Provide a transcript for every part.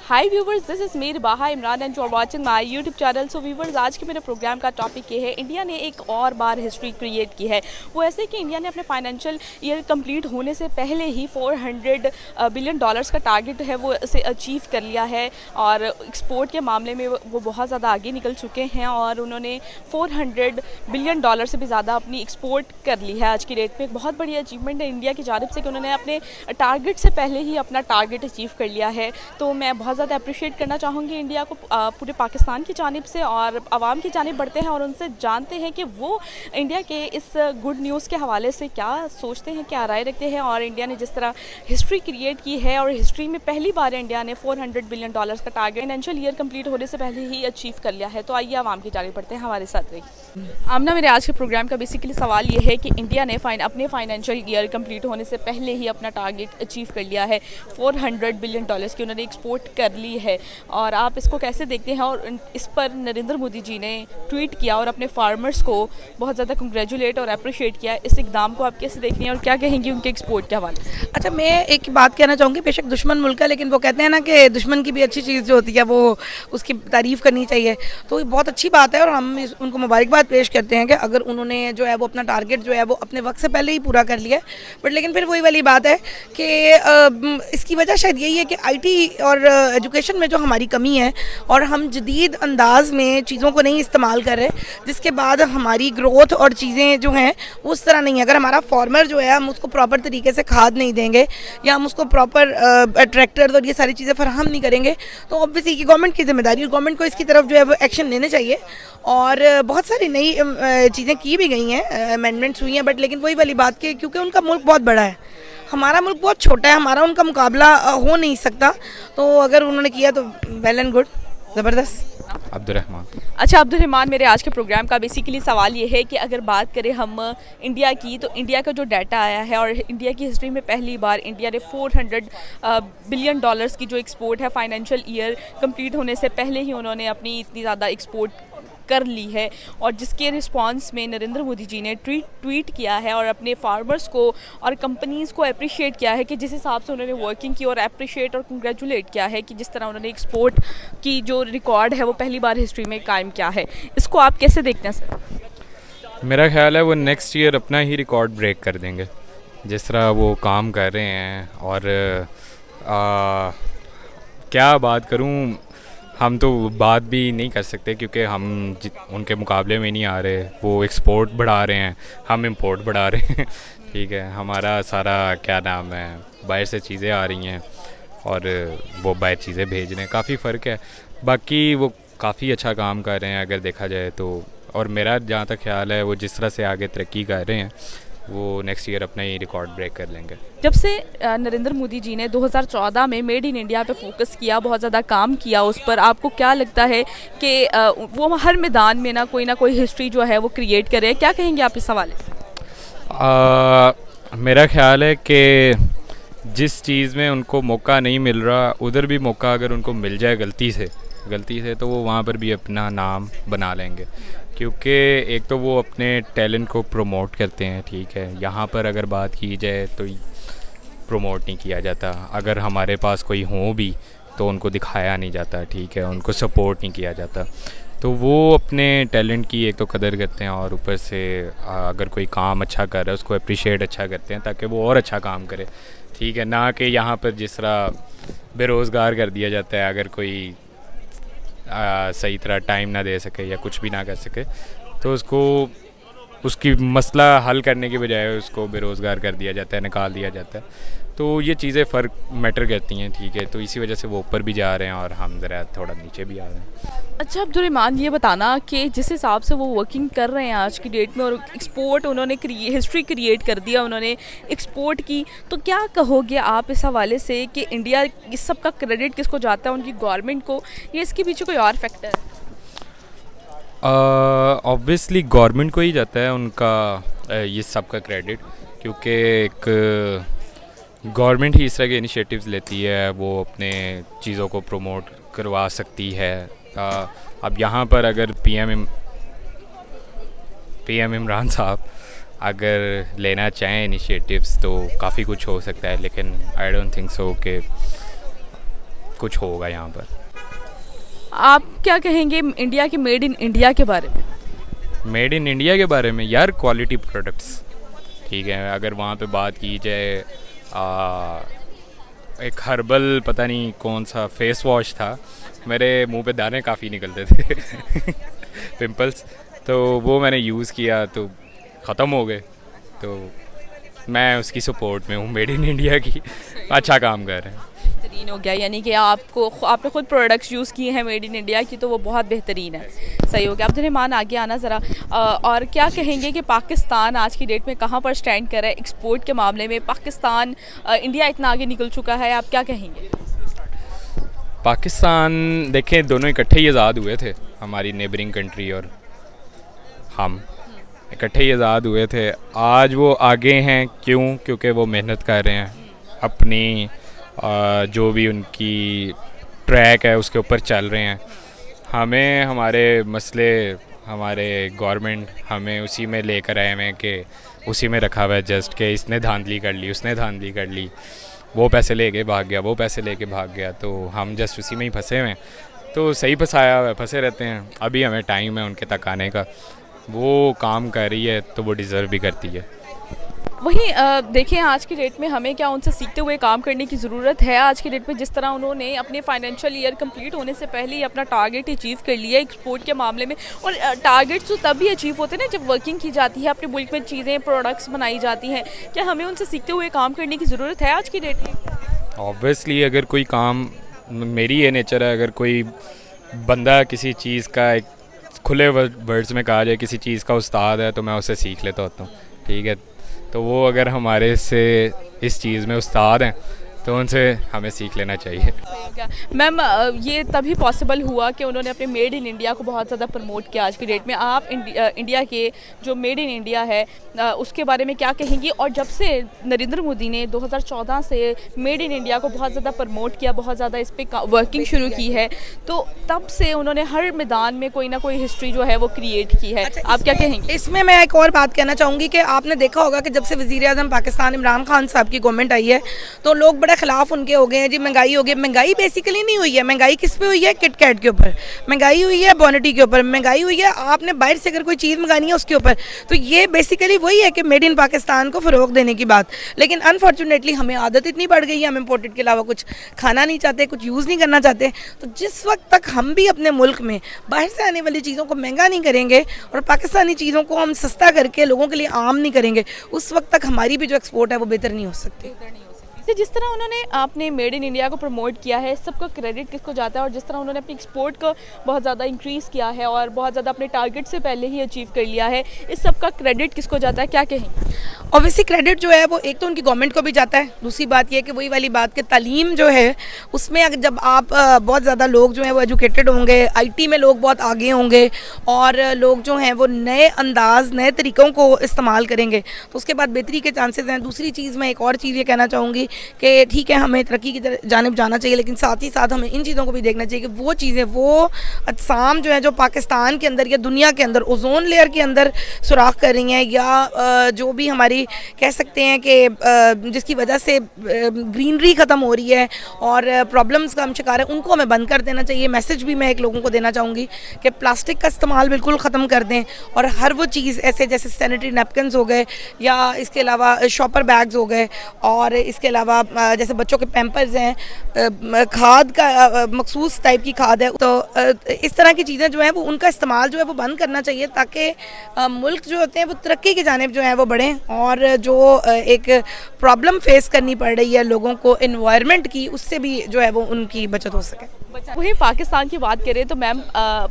Hi viewers, this is Mir Baha Imran and you are watching my YouTube channel. So viewers, आज के मेरे programme का topic ये है, इंडिया ने एक और बार हिस्ट्री क्रिएट की है। वो ऐसे कि इंडिया ने अपने फाइनेंशियल ईयर कंप्लीट होने से पहले ही 400 बिलियन डॉलर्स का टारगेट है वो इसे अचीव कर लिया है। और एक्सपोर्ट के मामले में वो बहुत ज़्यादा आगे निकल चुके हैं और उन्होंने 400 बिलियन डॉलर से भी ज़्यादा अपनी एक्सपोर्ट कर ली है। आज की डेट में एक बहुत बड़ी अचीवमेंट है इंडिया की जानिब से कि उन्होंने अपने टारगेट से पहले ही अपना टारगेट अचीव कर लिया है। तो मैं बहुत ज़्यादा अप्रिशिएट करना चाहूँगी इंडिया को, पूरे पाकिस्तान की जानिब से, और आवाम की जानिब बढ़ते हैं और उनसे जानते हैं कि वो इंडिया के इस गुड न्यूज़ के हवाले से क्या सोचते हैं, क्या राय रखते हैं। और इंडिया ने जिस तरह हिस्ट्री क्रिएट की है और हिस्ट्री में पहली बार इंडिया ने 400 बिलियन डॉलर्स का टारगेट फाइनेंशियल ईयर कंप्लीट होने से पहले ही अचीव कर लिया है। तो आइए आवाम की जानिब बढ़ते हैं, हमारे साथ रहिए। आमना, मेरे आज के प्रोग्राम का बेसिकली सवाल ये है कि इंडिया ने अपने फाइनेंशियल ईयर कंप्लीट होने से पहले ही अपना टारगेट अचीव कर लिया है। 400 बिलियन डॉलर्स की उन्होंने एक्सपोर्ट कर ली है, और आप इसको कैसे देखते हैं। और इस पर नरेंद्र मोदी जी ने ट्वीट किया और अपने फार्मर्स को बहुत ज़्यादा कंग्रेचुलेट और अप्रिशिएट किया। इस इकदाम को आप कैसे देखते हैं और क्या कहेंगे उनके एक्सपोर्ट के हवाले से? अच्छा, मैं एक बात कहना चाहूँगी। बेशक दुश्मन मुल्क है, लेकिन वो कहते हैं ना कि दुश्मन की भी अच्छी चीज़ जो होती है वो उसकी तारीफ़ करनी चाहिए। तो ये बहुत अच्छी बात है और हम उनको मुबारकबाद पेश करते हैं कि अगर उन्होंने जो है वो अपना टारगेट जो है वो अपने वक्त से पहले ही पूरा कर लिया है। बट लेकिन फिर वही वाली बात है कि इसकी वजह शायद यही है कि आईटी और एजुकेशन में जो हमारी कमी है और हम जदीद अंदाज में चीज़ों को नहीं इस्तेमाल कर रहे, जिसके बाद हमारी ग्रोथ और चीज़ें जो हैं वो उस तरह नहीं है। अगर हमारा फार्मर जो है हम उसको प्रॉपर तरीके से खाद नहीं देंगे या हम उसको प्रॉपर ट्रैक्टर और ये सारी चीज़ें फराहम नहीं करेंगे, तो ऑब्वियसली ये गवर्नमेंट की जिम्मेदारी है। गवर्नमेंट को इसकी तरफ जो है वो एक्शन लेने चाहिए। और बहुत सारी नई चीज़ें की भी गई हैं, अमेंडमेंट्स हुई हैं। बट लेकिन वही वाली बात कि क्योंकि उनका मुल्क बहुत बड़ा है, हमारा मुल्क बहुत छोटा है, हमारा उनका मुकाबला हो नहीं सकता। तो अगर उन्होंने किया तो वेल एंड गुड, ज़बरदस्त। अब्दुर्रहमान। अच्छा अब्दुर्रहमान, मेरे आज के प्रोग्राम का बेसिकली सवाल ये है कि अगर बात करें हम इंडिया की, तो इंडिया का जो डाटा आया है और इंडिया की हिस्ट्री में पहली बार इंडिया ने 400 बिलियन डॉलर्स की जो एक्सपोर्ट है फाइनेंशियल ईयर कंप्लीट होने से पहले ही उन्होंने अपनी इतनी ज़्यादा एक्सपोर्ट कर ली है। और जिसके रिस्पांस में नरेंद्र मोदी जी ने ट्वीट किया है और अपने फार्मर्स को और कंपनीज़ को अप्रिशिएट किया है कि जिस हिसाब से उन्होंने वर्किंग की, और अप्रिशिएट और कंग्रेचुलेट किया है कि जिस तरह उन्होंने एक्सपोर्ट की जो रिकॉर्ड है वो पहली बार हिस्ट्री में कायम किया है। इसको आप कैसे देखते हैं सर? मेरा ख्याल है वो नेक्स्ट ईयर अपना ही रिकॉर्ड ब्रेक कर देंगे, जिस तरह वो काम कर रहे हैं। और क्या बात करूं, हम तो बात भी नहीं कर सकते क्योंकि हम उनके मुकाबले में नहीं आ रहे। वो एक्सपोर्ट बढ़ा रहे हैं, हम इंपोर्ट बढ़ा रहे हैं। ठीक है, हमारा सारा क्या नाम है, बाहर से चीज़ें आ रही हैं और वो बाहर चीज़ें भेज रहे हैं, काफ़ी फ़र्क है। बाकी वो काफ़ी अच्छा काम कर रहे हैं अगर देखा जाए तो। और मेरा जहाँ तक ख्याल है वो जिस तरह से आगे तरक्की कर रहे हैं वो नेक्स्ट ईयर अपना ही रिकॉर्ड ब्रेक कर लेंगे। जब से नरेंद्र मोदी जी ने 2014 में मेड इन इंडिया पे फोकस किया, बहुत ज़्यादा काम किया उस पर, आपको क्या लगता है कि वो हर मैदान में ना कोई हिस्ट्री जो है वो क्रिएट करे? क्या कहेंगे आप इस हवाले से? मेरा ख्याल है कि जिस चीज़ में उनको मौका नहीं मिल रहा, उधर भी मौका अगर उनको मिल जाए गलती से तो वो वहाँ पर भी अपना नाम बना लेंगे। क्योंकि एक तो वो अपने टैलेंट को प्रमोट करते हैं, ठीक है। यहाँ पर अगर बात की जाए तो प्रमोट नहीं किया जाता, अगर हमारे पास कोई हो भी तो उनको दिखाया नहीं जाता, ठीक है, उनको सपोर्ट नहीं किया जाता। तो वो अपने टैलेंट की एक तो कदर करते हैं और ऊपर से अगर कोई काम अच्छा कर रहा है उसको अप्रिशिएट अच्छा करते हैं ताकि वो और अच्छा काम करे, ठीक है। ना कि यहाँ पर जिस तरह बेरोज़गार कर दिया जाता है, अगर कोई सही तरह टाइम ना दे सके या कुछ भी ना कर सके तो उसको उसकी मसला हल करने के बजाय उसको बेरोज़गार कर दिया जाता है, निकाल दिया जाता है। तो ये चीज़ें फ़र्क मैटर करती हैं, ठीक है। तो इसी वजह से वो ऊपर भी जा रहे हैं और हम ज़रा थोड़ा नीचे भी आ रहे हैं। अच्छा अब्दुर्रहमान, ये बताना कि जिस हिसाब से वो वर्किंग कर रहे हैं आज की डेट में और एक्सपोर्ट उन्होंने हिस्ट्री क्रिएट कर दिया, उन्होंने एक्सपोर्ट की, तो क्या कहोगे आप इस हवाले से कि इंडिया इस सब का क्रेडिट किसको जाता है, उनकी गवर्नमेंट को, या इसके पीछे कोई और फैक्टर है? ऑब्वियसली गवर्नमेंट को ही जाता है उनका ये सब का क्रेडिट, क्योंकि एक गवर्नमेंट ही इस तरह के इनिशिएटिव्स लेती है, वो अपने चीज़ों को प्रमोट करवा सकती है। अब यहाँ पर अगर पीएम इमरान साहब अगर लेना चाहें इनिशिएटिव्स तो काफ़ी कुछ हो सकता है, लेकिन आई डोंट थिंक सो कि कुछ होगा यहाँ पर। आप क्या कहेंगे इंडिया के मेड इन इंडिया के बारे में? मेड इन इंडिया के बारे में यार, क्वालिटी प्रोडक्ट्स, ठीक है। अगर वहाँ पे बात की जाए, एक हर्बल पता नहीं कौन सा फेस वॉश था, मेरे मुंह पे दाने काफ़ी निकलते थे पिंपल्स, तो वो मैंने यूज़ किया तो ख़त्म हो गए। तो मैं उसकी सपोर्ट में हूँ, मेड इन इंडिया की, अच्छा काम कर रहे हैं। बेहतरीन हो गया, यानी कि आपने खुद प्रोडक्ट्स यूज़ किए हैं मेड इन इंडिया की, तो वो बहुत बेहतरीन है। सही हो गया। अब धीरे मान आगे आना ज़रा, और क्या कहेंगे कि पाकिस्तान आज की डेट में कहाँ पर स्टैंड कर रहा है एक्सपोर्ट के मामले में? पाकिस्तान, इंडिया इतना आगे निकल चुका है, आप क्या कहेंगे? पाकिस्तान देखें, दोनों इकट्ठे ही आज़ाद हुए थे, हमारी नेबरिंग कंट्री और हम इकट्ठे ही आज़ाद हुए थे। आज वो आगे हैं, क्यों? क्योंकि वो मेहनत कर रहे हैं, अपनी जो भी उनकी ट्रैक है उसके ऊपर चल रहे हैं। हमें हमारे मसले, हमारे गवर्नमेंट हमें उसी में लेकर आए हैं कि उसी में रखा हुआ है जस्ट कि इसने धांधली कर ली, उसने धांधली कर ली, वो पैसे लेके भाग गया, वो पैसे लेके भाग गया, तो हम जस्ट उसी में ही फंसे हुए हैं। तो सही फंसाया हुआ है, फंसे रहते हैं। अभी हमें टाइम है उनके तक आने का, वो काम कर रही है तो वो डिज़र्व भी करती है। वहीं देखें, आज की डेट में हमें क्या उनसे सीखते हुए काम करने की ज़रूरत है। आज की डेट में जिस तरह उन्होंने अपने फाइनेंशियल ईयर कंप्लीट होने से पहले ही अपना टारगेट अचीव कर लिया एक्सपोर्ट के मामले में, और टारगेट्स तो तब भी अचीव होते हैं ना जब वर्किंग की जाती है, अपने मुल्क में चीज़ें, प्रोडक्ट्स बनाई जाती हैं। क्या हमें उनसे सीखते हुए काम करने की ज़रूरत है आज की डेट में? ऑब्वियसली, अगर कोई काम, मेरी ये नेचर है, अगर कोई बंदा किसी चीज़ का, एक खुले वर्ड्स में कहा जाए, किसी चीज़ का उस्ताद है तो मैं उससे सीख लेता होता हूँ, ठीक है। तो वो अगर हमारे से इस चीज़ में उस्ताद हैं तो उनसे हमें सीख लेना चाहिए। मैम, ये तभी पॉसिबल हुआ कि उन्होंने अपने मेड इन इंडिया को बहुत ज़्यादा प्रमोट किया। आज की डेट में आप इंडिया के जो मेड इन इंडिया है उसके बारे में क्या कहेंगी? और जब से नरेंद्र मोदी ने 2014 से मेड इन इंडिया को बहुत ज़्यादा प्रमोट किया, बहुत ज़्यादा इस पर वर्किंग शुरू की है, तो तब से उन्होंने हर मैदान में कोई ना कोई हिस्ट्री जो है वो क्रिएट की है। अच्छा, आप क्या कहेंगे? इसमें मैं एक और बात कहना चाहूँगी कि आपने देखा होगा कि जब से वज़ीर आज़म पाकिस्तान इमरान खान साहब की गवर्नमेंट आई है तो लोग बड़े खिलाफ उनके हो गए हैं जी। महंगाई हो गई, महंगाई बेसिकली नहीं हुई है। महंगाई किस पे हुई है? किटकैट के ऊपर महंगाई हुई है, बॉनिटी के ऊपर महंगाई हुई है, आपने बाहर से अगर कोई चीज़ मंगानी है उसके ऊपर। तो ये बेसिकली वही है कि मेड इन पाकिस्तान को फ़रोग देने की बात। लेकिन अनफॉर्चुनेटली हमें आदत इतनी बढ़ गई है, हम इम्पोर्टेड के अलावा कुछ खाना नहीं चाहते, कुछ यूज़ नहीं करना चाहते। तो जिस वक्त तक हम भी अपने मुल्क में बाहर से आने वाली चीज़ों को महंगा नहीं करेंगे और पाकिस्तानी चीज़ों को हम सस्ता करके लोगों के लिए आम नहीं करेंगे, उस वक्त तक हमारी भी जो एक्सपोर्ट है वो बेहतर नहीं हो सकती। तो जिस तरह उन्होंने आपने मेड इन इंडिया को प्रमोट किया है, सबका क्रेडिट किसको जाता है? और जिस तरह उन्होंने अपनी एक्सपोर्ट को बहुत ज़्यादा इंक्रीज़ किया है और बहुत ज़्यादा अपने टारगेट से पहले ही अचीव कर लिया है, इस सब का क्रेडिट किसको जाता है, क्या कहेंगे? ऑब्वियसली क्रेडिट जो है वो एक तो उनकी गवर्नमेंट को भी जाता है। दूसरी बात ये कि वही वाली बात कि तालीम जो है उसमें अगर जब आप बहुत ज़्यादा लोग जो हैं वो एजुकेटेड होंगे, आईटी में लोग बहुत आगे होंगे और लोग जो हैं वो नए अंदाज, नए तरीक़ों को इस्तेमाल करेंगे तो उसके बाद बेहतरी के चांसेस हैं। दूसरी चीज़, मैं एक और चीज़ ये कहना चाहूँगी कि ठीक है हमें तरक्की की जानिब जाना चाहिए, लेकिन साथ ही साथ हमें इन चीज़ों को भी देखना चाहिए कि वो चीज़ें, वो अजसाम जो है जो पाकिस्तान के अंदर या दुनिया के अंदर ओजोन लेयर के अंदर सुराख कर रही हैं या जो भी हमारी कह सकते हैं कि जिसकी वजह से ग्रीनरी ख़त्म हो रही है और प्रॉब्लम्स का हम शिकार है, उनको हमें बंद कर देना चाहिए। मैसेज भी मैं एक लोगों को देना चाहूँगी कि प्लास्टिक का इस्तेमाल बिल्कुल ख़त्म कर दें और हर वो चीज़ ऐसे जैसे सैनिटरी नैपकिन्स हो गए या इसके अलावा शॉपर बैग्स हो गए और इसके अलावा जैसे बच्चों के पैम्पर्स हैं, खाद का मखसूस टाइप की खाद है, तो इस तरह की चीज़ें जो हैं वो उनका इस्तेमाल जो है वो बंद करना चाहिए ताकि मुल्क जो होते हैं वो तरक्की की जानिब जो है वो बढ़ें। और जो एक प्रॉब्लम फेस करनी पड़ रही है लोगों को एनवायरनमेंट की, उससे भी जो है वो उनकी बचत हो सके। वहीं पाकिस्तान की बात करें तो मैम,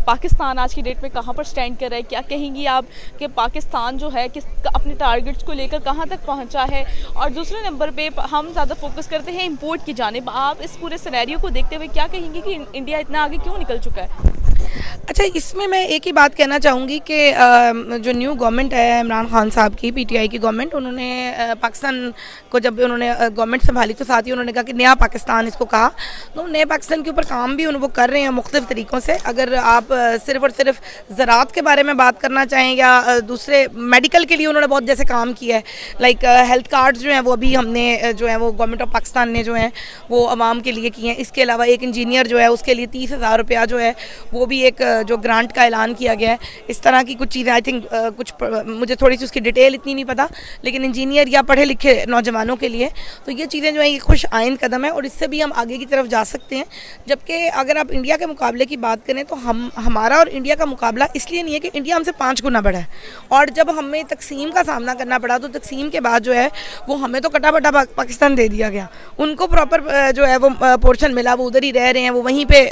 पाकिस्तान आज की डेट में कहाँ पर स्टैंड कर रहा है? क्या कहेंगी आप कि पाकिस्तान जो है किस अपने टारगेट्स को लेकर कहाँ तक पहुँचा है? और दूसरे नंबर पे हम ज़्यादा फोकस करते हैं इंपोर्ट की जानिब। आप इस पूरे सिनेरियो को देखते हुए क्या कहेंगी कि इंडिया इतना आगे क्यों निकल चुका है? अच्छा, इसमें मैं एक ही बात कहना चाहूँगी कि जो न्यू गवर्नमेंट है इमरान खान साहब की, पीटीआई की गवर्नमेंट, उन्होंने पाकिस्तान को जब उन्होंने गवर्नमेंट संभाली तो साथ ही उन्होंने कहा कि नया पाकिस्तान इसको कहा। तो नए पाकिस्तान के ऊपर काम भी वो कर रहे हैं मुख्तलिफ तरीक़ों से। अगर आप सिर्फ और सिर्फ ज़राअत के बारे में बात करना चाहें या दूसरे मेडिकल के लिए उन्होंने बहुत जैसे काम किया है, लाइक हेल्थ कार्ड्स जो हैं वो अभी हमने जो है वो गवर्नमेंट ऑफ पाकिस्तान ने जो है वो आवाम के लिए किए हैं। इसके अलावा एक इंजीनियर जो है उसके लिए 30,000 रुपया जो है वो भी एक जो ग्रांट का ऐलान किया गया है। इस तरह की कुछ चीज़ें आई थिंक कुछ मुझे थोड़ी सी उसकी डिटेल इतनी नहीं पता, लेकिन इंजीनियर या पढ़े लिखे नौजवानों के लिए तो ये चीज़ें जो है ये खुश आइंद कदम है और इससे भी हम आगे की तरफ जा सकते हैं। जबकि अगर आप इंडिया के मुकाबले की बात करें तो हमारा और इंडिया का मुकाबला इसलिए नहीं है कि इंडिया हमसे 5 गुना बड़ा है, और जब हमें तकसीम का सामना करना पड़ा तो तकसीम के बाद जो है वो हमें तो कटा बटा पाकिस्तान दे दिया गया, उनको प्रॉपर जो है वो पोर्शन मिला, वो उधर ही रह रहे हैं, वो वहीं पे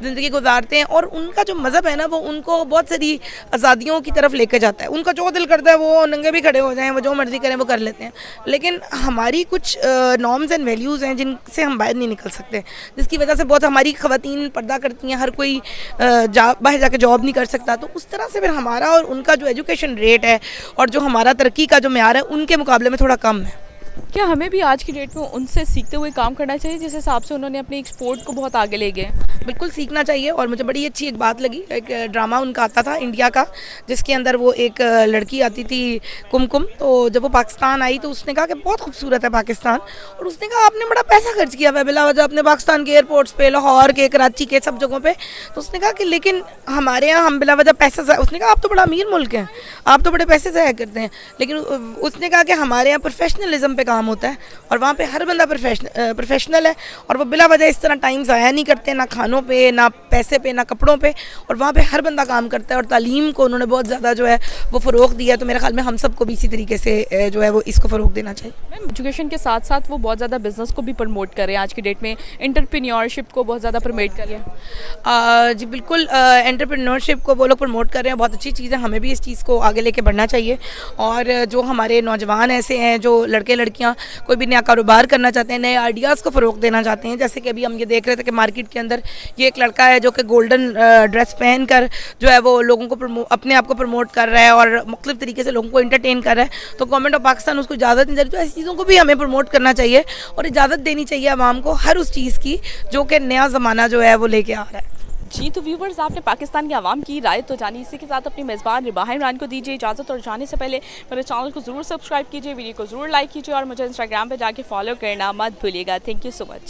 ज़िंदगी गुजारते हैं और उनका जो मज़हब है ना वो उनको बहुत सारी आज़ादियों की तरफ लेके जाता है। उनका जो दिल करता है वो नंगे भी खड़े हो जाएं, वो जो मर्ज़ी करें वो कर लेते हैं, लेकिन हमारी कुछ नॉर्म्स एंड वैल्यूज़ हैं जिनसे हम बाहर नहीं निकल सकते, जिसकी वजह से बहुत हमारी ख़वातीन पर्दा करती हैं, हर कोई बाहर जाके जॉब नहीं कर सकता। तो उस तरह से फिर हमारा और उनका जो एजुकेशन रेट है और जो हमारा तरक्की का जो म्यार है उनके मुकाबले में थोड़ा कम है। क्या हमें भी आज की डेट में उनसे सीखते हुए काम करना चाहिए जिस हिसाब से उन्होंने अपने एक्सपोर्ट को बहुत आगे ले गए? बिल्कुल सीखना चाहिए। और मुझे बड़ी अच्छी एक बात लगी, एक ड्रामा उनका आता था इंडिया का जिसके अंदर वो एक लड़की आती थी कुमकुम, तो जब वो पाकिस्तान आई तो उसने कहा कि बहुत खूबसूरत है पाकिस्तान, और उसने कहा आपने बड़ा पैसा खर्च किया हुआ बिला वजह अपने पाकिस्तान के एयरपोर्ट्स पे, लाहौर के, कराची के, सब जगहों पे। तो उसने कहा कि लेकिन हमारे यहाँ हम बिला वजह पैसा, उसने कहा आप तो बड़ा अमीर मुल्क हैं, आप तो बड़े पैसे ज़ाया करते हैं, लेकिन उसने कहा कि हमारे यहाँ प्रोफेशनलिज्म पे काम होता है और वहाँ पे हर बंदा प्रोफेशनल है और वो बिला वजह इस तरह टाइम ज़ाया नहीं करते, ना खानों पे, ना पैसे पे, ना कपड़ों पे, और वहाँ पे हर बंदा काम करता है। और तालीम को उन्होंने बहुत ज़्यादा जो है वो फ़रोग़ दिया, तो मेरे ख्याल में हम सबको भी इसी तरीके से जो है वो इसको फ़रोग़ देना चाहिए। मैम, एजुकेशन के साथ साथ वो बहुत ज़्यादा बिज़नेस को भी प्रमोट कर रहे हैं आज की डेट में, एंटरप्रेन्योरशिप को बहुत ज़्यादा प्रमोट कर रहे हैं। जी बिल्कुल, एंटरप्रेन्योरशिप को वो लोग प्रमोट कर रहे हैं, बहुत अच्छी चीज़ है, हमें भी इस चीज़ को आगे लेके बढ़ना चाहिए। और जो हमारे नौजवान ऐसे हैं जो लड़के लड़कियाँ कोई भी नया कारोबार करना चाहते हैं, नए आइडियाज़ को फ़रोग़ देना चाहते हैं, जैसे कि अभी हम ये देख रहे थे कि मार्केट के अंदर ये एक लड़का है जो कि गोल्डन ड्रेस पहन कर जो है वो लोगों को अपने आप को प्रमोट कर रहा है और मुख्तलिफ तरीके से लोगों को इंटरटेन कर रहा है। तो गवर्नमेंट ऑफ पाकिस्तान उसको इजाज़त नहीं दे रही, तो ऐसी चीज़ों को भी हमें प्रमोट करना चाहिए और इजाज़त देनी चाहिए आवाम को हर उस चीज़ की जो कि नया ज़माना जो है वो लेके आ रहा है। जी, तो व्यूवर्स, आपने पाकिस्तान की आवाम की राय तो जानी, इसी के साथ अपनी मेज़बान रिबाहा इमरान को दीजिए इजाज़त और जाने से पहले मेरे चैनल को ज़रूर सब्सक्राइब कीजिए, वीडियो को ज़रूर लाइक कीजिए और मुझे इंस्टाग्राम पे जाके फॉलो करना मत भूलिएगा। Thank you so much.